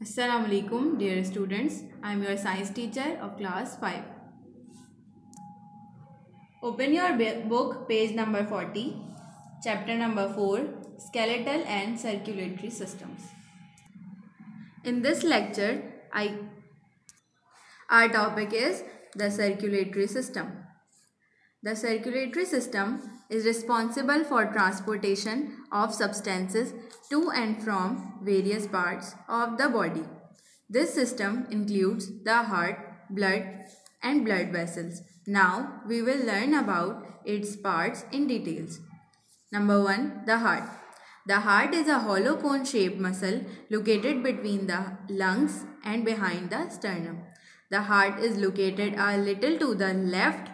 Assalamu alaikum, dear students. I am your science teacher of class 5. Open your book, page number 40, chapter number 4, Skeletal and Circulatory Systems. In this lecture, our topic is the circulatory system. The circulatory system is responsible for transportation of substances to and from various parts of the body. This system includes the heart, blood, and blood vessels. Now, we will learn about its parts in details. Number 1. The heart. The heart is a hollow cone-shaped muscle located between the lungs and behind the sternum. The heart is located a little to the left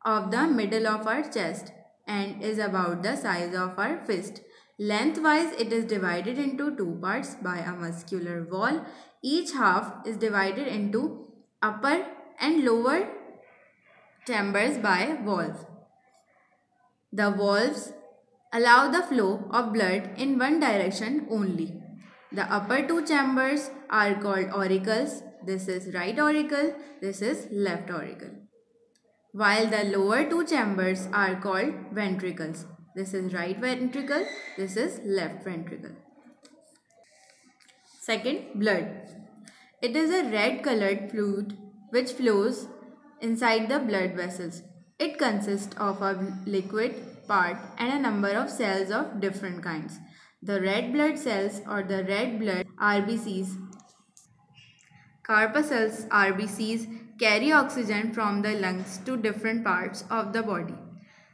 of the middle of our chest and is about the size of our fist. Lengthwise, it is divided into two parts by a muscular wall. Each half is divided into upper and lower chambers by valves. The valves allow the flow of blood in one direction only. The upper two chambers are called auricles. This is right auricle, this is left auricle. While the lower two chambers are called ventricles. This is right ventricle, this is left ventricle. Second, blood. It is a red colored fluid which flows inside the blood vessels. It consists of a liquid part and a number of cells of different kinds. The red blood cells or the red blood RBCs, corpuscles RBCs, carry oxygen from the lungs to different parts of the body.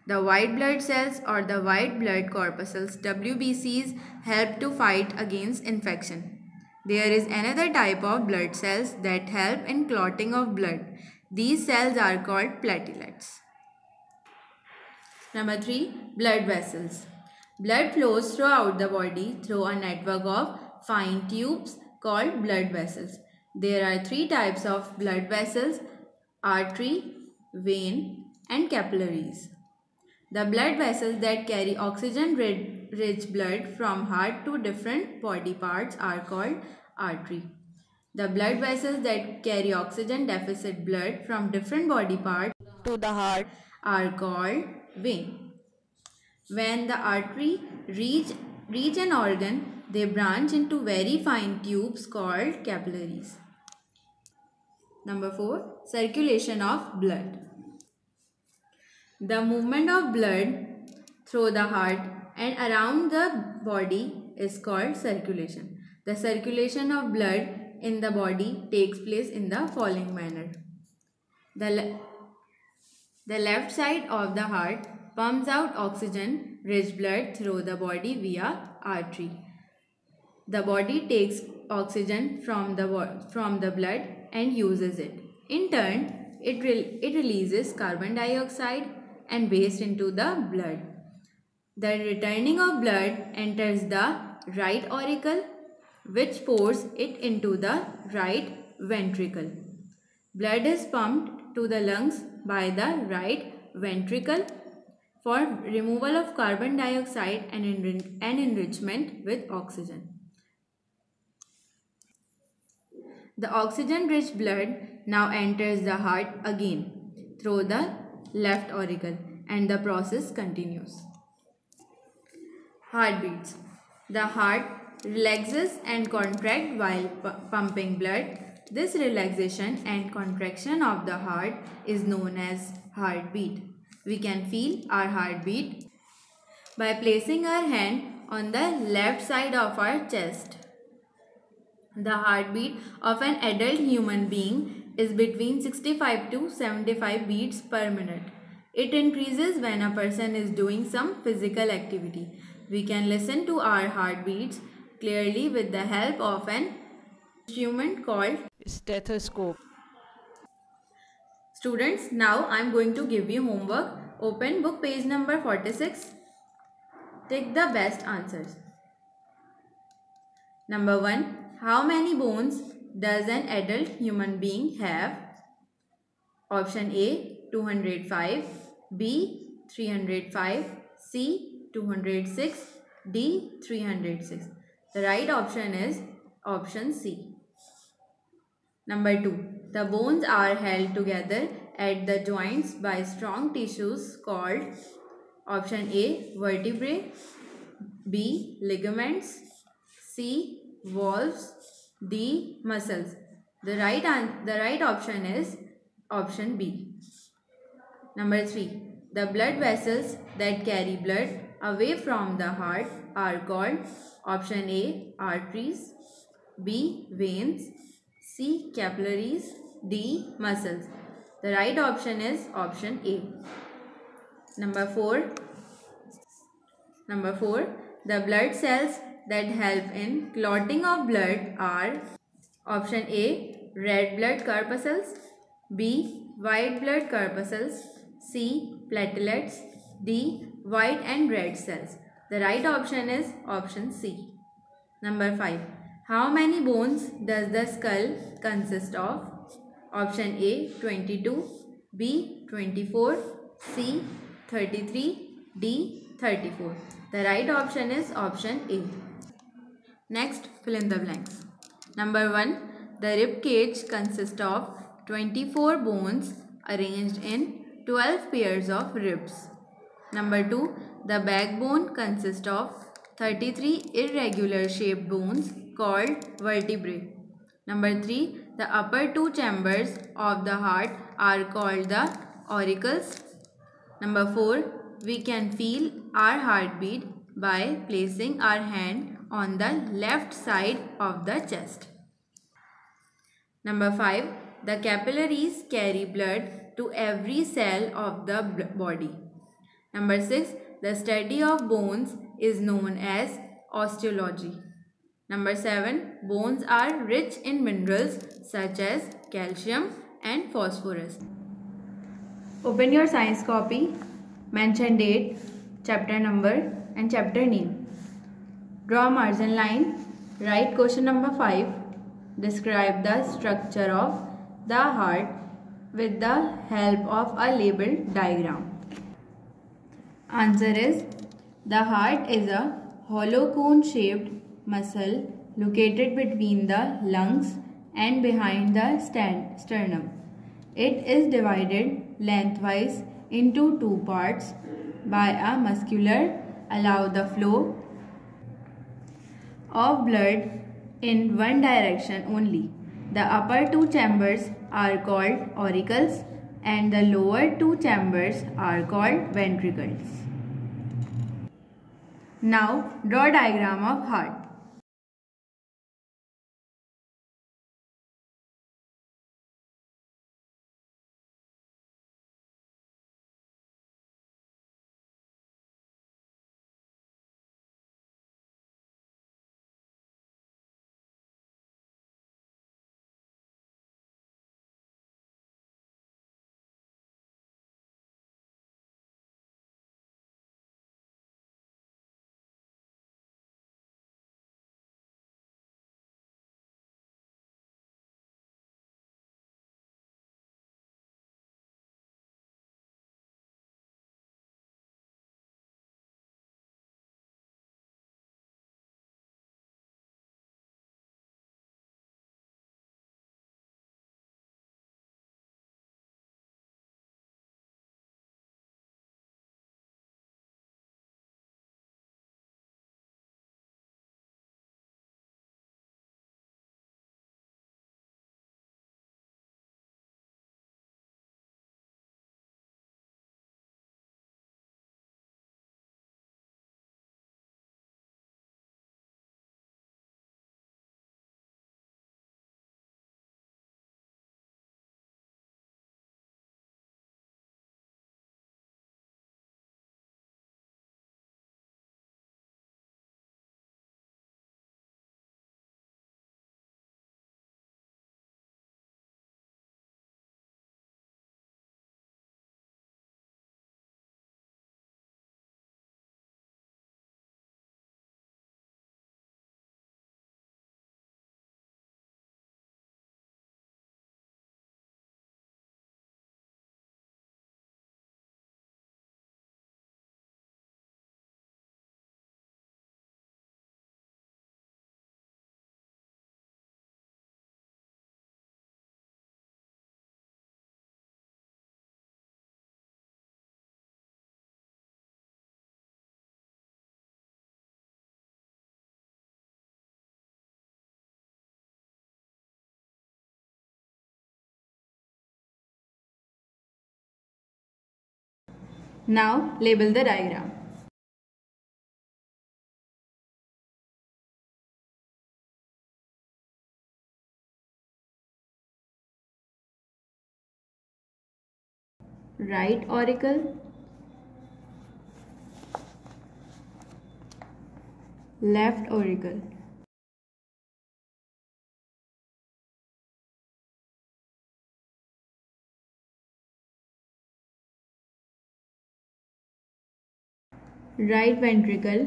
The white blood cells or the white blood corpuscles WBCs help to fight against infection. There is another type of blood cells that help in clotting of blood. These cells are called platelets. Number 3. Blood vessels. Blood flows throughout the body through a network of fine tubes called blood vessels. There are three types of blood vessels: artery, vein, and capillaries. The blood vessels that carry oxygen-rich blood from heart to different body parts are called artery. The blood vessels that carry oxygen deficit blood from different body parts to the heart are called vein. When the artery reach an organ, they branch into very fine tubes called capillaries. Number 4. Circulation of blood. The movement of blood through the heart and around the body is called circulation. The circulation of blood in the body takes place in the following manner. The left side of the heart pumps out oxygen-rich blood through the body via artery. The body takes oxygen from the blood and uses it. In turn, it releases carbon dioxide and waste into the blood. The returning of blood enters the right auricle, which pours it into the right ventricle. Blood is pumped to the lungs by the right ventricle for removal of carbon dioxide and enrichment with oxygen. The oxygen-rich blood now enters the heart again through the left auricle and the process continues. Heartbeats. The heart relaxes and contracts while pumping blood. This relaxation and contraction of the heart is known as heartbeat. We can feel our heartbeat by placing our hand on the left side of our chest. The heartbeat of an adult human being is between 65 to 75 beats per minute. It increases when a person is doing some physical activity. We can listen to our heartbeats clearly with the help of an instrument called stethoscope. Students, now I am going to give you homework. Open book page number 46. Take the best answers. Number 1. How many bones does an adult human being have? Option A 205, B 305, C 206, D 306. The right option is option C. Number 2. The bones are held together at the joints by strong tissues called option A. Vertebrae, B. Ligaments, C. Valves, D. Muscles. The right option is option B. Number 3. The blood vessels that carry blood away from the heart are called option A. Arteries, B. Veins, C. Capillaries, D. Muscles. The right option is option A. Number 4. The blood cells that help in clotting of blood are option A. Red blood corpuscles, B. White blood corpuscles, C. Platelets, D. White and red cells. The right option is option C. Number 5. How many bones does the skull consist of? Option A. 22, B. 24, C. 33, D. 34. The right option is option A. Next, fill in the blanks. Number 1. The rib cage consists of 24 bones arranged in 12 pairs of ribs. Number 2. The backbone consists of 33 irregular shaped bones called vertebrae. Number 3. The upper two chambers of the heart are called the auricles. Number 4. We can feel our heartbeat by placing our hand on the left side of the chest. Number 5. The capillaries carry blood to every cell of the body. Number 6. The study of bones is known as osteology. Number 7. Bones are rich in minerals such as calcium and phosphorus. Open your science copy, mention date, chapter number and chapter name. Draw a margin line, write question number 5, describe the structure of the heart with the help of a labeled diagram. Answer is, the heart is a hollow cone shaped muscle located between the lungs and behind the sternum. It is divided lengthwise into two parts by a muscular allow the flow of blood in one direction only. The upper two chambers are called auricles and the lower two chambers are called ventricles. Now draw a diagram of heart. Now label the diagram. Right auricle, left auricle. Right ventricle,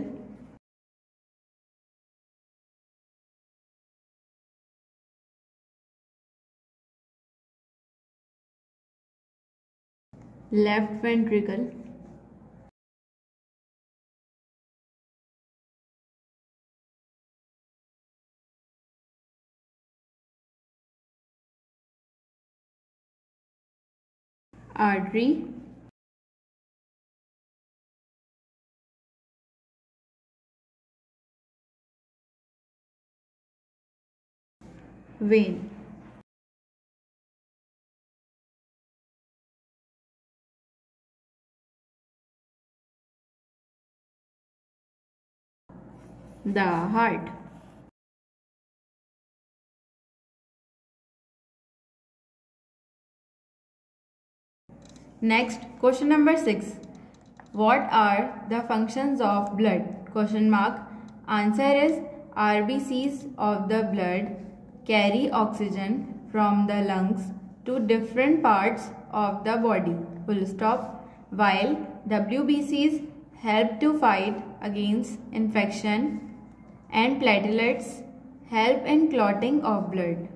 left ventricle, artery, vein. The heart. Next, question number 6. What are the functions of blood? Question mark. Answer is RBCs of the blood carry oxygen from the lungs to different parts of the body. Full stop. While WBCs help to fight against infection and platelets help in clotting of blood.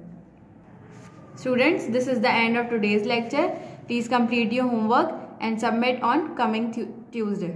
Students, this is the end of today's lecture. Please complete your homework and submit on coming Tuesday.